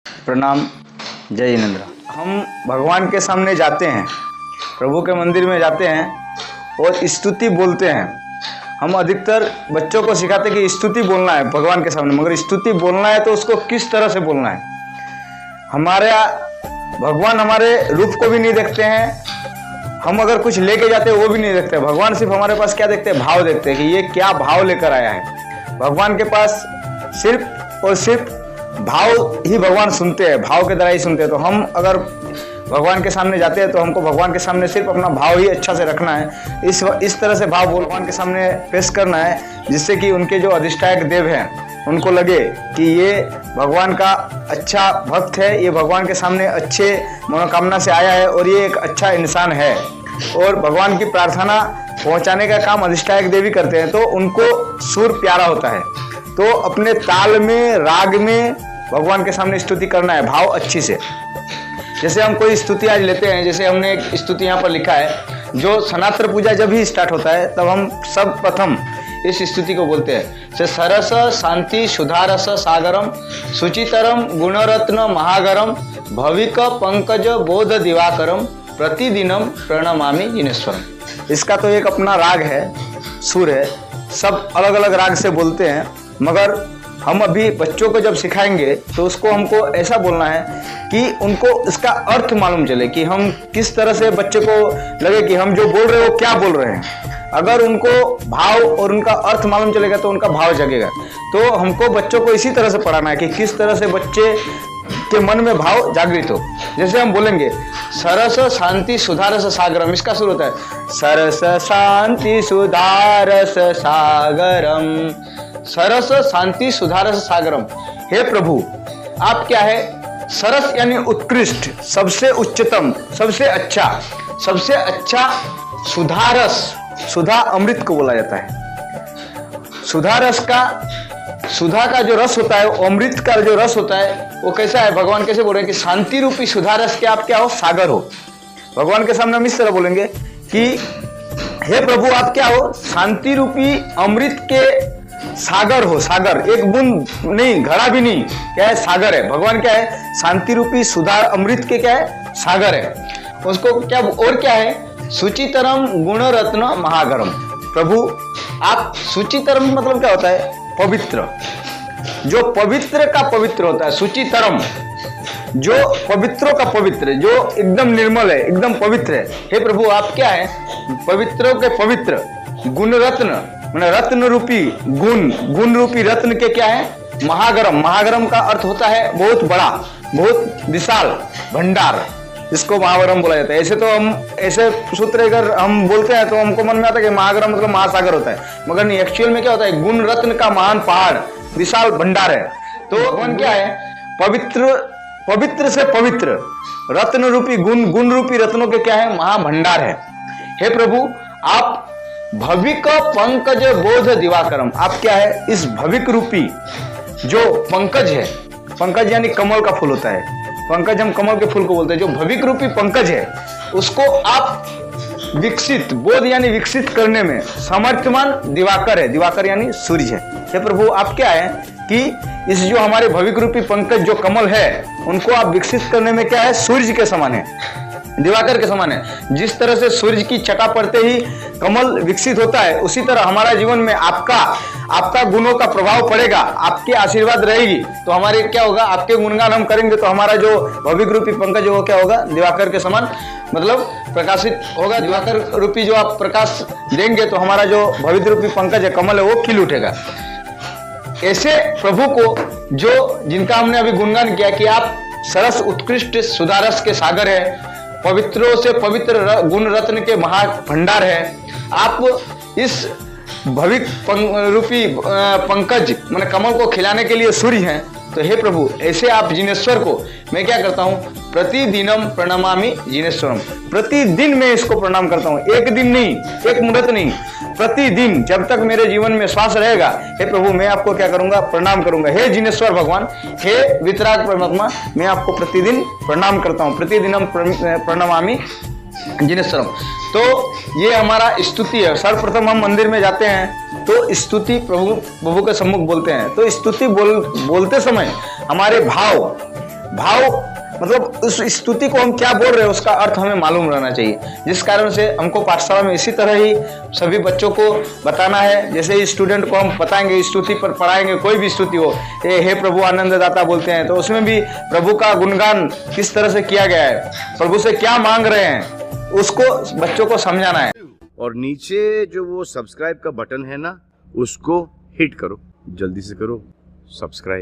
प्रणाम। जय जिनेन्द्र। हम भगवान के सामने जाते हैं, प्रभु के मंदिर में जाते हैं और स्तुति बोलते हैं। हम अधिकतर बच्चों को सिखाते हैं कि स्तुति बोलना है भगवान के सामने, मगर स्तुति बोलना है तो उसको किस तरह से बोलना है। हमारा भगवान हमारे रूप को भी नहीं देखते हैं, हम अगर कुछ लेके जाते हैं वो भी नहीं देखते। भगवान सिर्फ हमारे पास क्या देखते हैं? भाव देखते हैं कि ये क्या भाव लेकर आया है। भगवान के पास सिर्फ और सिर्फ भाव ही भगवान सुनते हैं, भाव के द्वारा ही सुनते हैं। तो हम अगर भगवान के सामने जाते हैं तो हमको भगवान के सामने सिर्फ अपना भाव ही अच्छा से रखना है। इस तरह से भाव भगवान के सामने पेश करना है जिससे कि उनके जो अधिष्ठायक देव हैं उनको लगे कि ये भगवान का अच्छा भक्त है, ये भगवान के सामने अच्छे मनोकामना से आया है और ये एक अच्छा इंसान है। और भगवान की प्रार्थना पहुंचाने का काम अधिष्ठायक देव ही करते हैं, तो उनको सुर प्यारा होता है। तो अपने ताल में, राग में भगवान के सामने स्तुति करना है, भाव अच्छी से। जैसे हम कोई स्तुति आज लेते हैं, जैसे हमने एक स्तुति यहाँ पर लिखा है, जो सनातन पूजा जब ही स्टार्ट होता है तब हम सब प्रथम इस स्तुति को बोलते हैं। से सरस शांति सुधारस सागरम सुचितरम गुणरत्न महागरम भविक पंकज बोध दिवाकरम प्रतिदिनम प्रणमामि जिनेश्वरम। इसका तो एक अपना राग है, सुर है, सब अलग अलग राग से बोलते हैं। मगर हम अभी बच्चों को जब सिखाएंगे तो उसको हमको ऐसा बोलना है कि उनको इसका अर्थ मालूम चले, कि हम किस तरह से बच्चे को लगे कि हम जो बोल रहे हैं वो क्या बोल रहे हैं। अगर उनको भाव और उनका अर्थ मालूम चलेगा तो उनका भाव जगेगा। तो हमको बच्चों को इसी तरह से पढ़ाना है कि किस तरह से बच्चे के मन में भाव जागृत हो। जैसे हम बोलेंगे सरस शांति सुधारस सागरम, इसका शुरू होता है सरस शांति सुधारस सागरम, सरस शांति सुधारस सागरम। हे प्रभु, आप क्या है? सरस यानी उत्कृष्ट, सबसे उच्चतम, सबसे अच्छा सुधारस, सुधा अमृत को बोला जाता है। सुधा रस का, सुधा का जो रस होता है, अमृत का जो रस होता है वो कैसा है? भगवान कैसे बोल रहे हैं कि शांति रूपी सुधा रस के आप क्या हो? सागर हो। भगवान के सामने हम इस तरह बोलेंगे कि हे प्रभु, आप क्या हो? शांति रूपी अमृत के सागर हो। सागर, एक बूंद नहीं, घड़ा भी नहीं, क्या है? सागर है। भगवान क्या है? शांति रूपी सुधा अमृत के क्या है? सागर है। उसको क्या और क्या है? सुचितरम गुणरत्न महागरम। प्रभु आप सुचितरम मतलब क्या होता है? पवित्र, जो पवित्र का पवित्र होता है। सुचितरम, जो पवित्रों का पवित्र, जो एकदम निर्मल है, एकदम पवित्र है। हे प्रभु, आप क्या है? पवित्रों के पवित्र। गुणरत्न मैंने रत्न रूपी, गुण रूपी रत्न के क्या है? महागरम। महागरम का अर्थ होता है बहुत बड़ा, बहुत विशाल भंडार, इसको महागरम बोला जाता है। ऐसे तो हम ऐसे सूत्र अगर हम बोलते हैं तो हमको मन में आता है कि महागरम मतलब महासागर होता है, मगर नहीं, एक्चुअल में क्या होता है? गुण रत्न का महान पहाड़, विशाल भंडार है। तो भगवान क्या है? पवित्र, पवित्र से पवित्र, रत्न रूपी, गुण रूपी रत्नों के क्या है? महाभंडार है। हे प्रभु, आप भविक पंकज बोध दिवाकरम, आप क्या है? इस भविक रूपी जो पंकज है, पंकज यानी कमल का फूल होता है, पंकज हम कमल के फूल को बोलते हैं, जो भविक रूपी पंकज है उसको आप विकसित, बोध यानी विकसित करने में समर्थमान दिवाकर है। दिवाकर यानी सूर्य है। हे प्रभु, आप क्या है कि इस जो हमारे भविक रूपी पंकज जो कमल है उनको आप विकसित करने में क्या है? सूर्य के समान है, दिवाकर के समान है। जिस तरह से सूर्य की छटा पड़ते ही कमल विकसित होता है, उसी तरह हमारा जीवन में आपका गुणों का प्रभाव पड़ेगा, आपके आशीर्वाद रहेगी तो हमारे क्या होगा? आपके गुणगान हम करेंगे तो हमारा जो भविक रूपी पंकज वो क्या होगा? दिवाकर के समान, मतलब प्रकाशित होगा। दिवाकर रूपी जो आप प्रकाश देंगे तो हमारा जो भविक रूपी पंकज है, कमल है, वो खिल उठेगा। ऐसे प्रभु को जो जिनका हमने अभी गुणगान किया कि आप सरस उत्कृष्ट सुधारस के सागर है, पवित्रों से पवित्र गुण रत्न के महाभंडार है, आप इस भविक रूपी पंकज माने कमल को खिलाने के लिए सूर्य हैं। तो हे प्रभु, ऐसे आप जिनेश्वर को मैं क्या करता हूँ? प्रतिदिनम प्रणमामि जिनेश्वरम। प्रतिदिन मैं इसको प्रणाम करता हूँ, एक दिन नहीं, एक मुहूर्त नहीं, प्रतिदिन जब तक मेरे जीवन में श्वास रहेगा, हे प्रभु मैं आपको क्या करूंगा? प्रणाम करूंगा। हे जिनेश्वर भगवान, हे वितराग परमात्मा, मैं आपको प्रतिदिन प्रणाम करता हूँ। प्रतिदिनम प्रणमामि जिनेश्वरम। तो ये हमारा स्तुति है। सर्वप्रथम हम मंदिर में जाते हैं तो स्तुति प्रभु के सम्मुख बोलते हैं। तो स्तुति बोलते समय हमारे भाव भाव, मतलब उस स्तुति को हम क्या बोल रहे हैं उसका अर्थ हमें मालूम रहना चाहिए। जिस कारण से हमको पाठशाला में इसी तरह ही सभी बच्चों को बताना है। जैसे ही स्टूडेंट को हम बताएंगे, स्तुति पर पढ़ाएंगे, कोई भी स्तुति हो, ये हे प्रभु आनंददाता बोलते हैं तो उसमें भी प्रभु का गुणगान किस तरह से किया गया है, प्रभु से क्या मांग रहे हैं, उसको बच्चों को समझाना है। और नीचे जो वो सब्सक्राइब का बटन है ना, उसको हिट करो, जल्दी से करो सब्सक्राइब।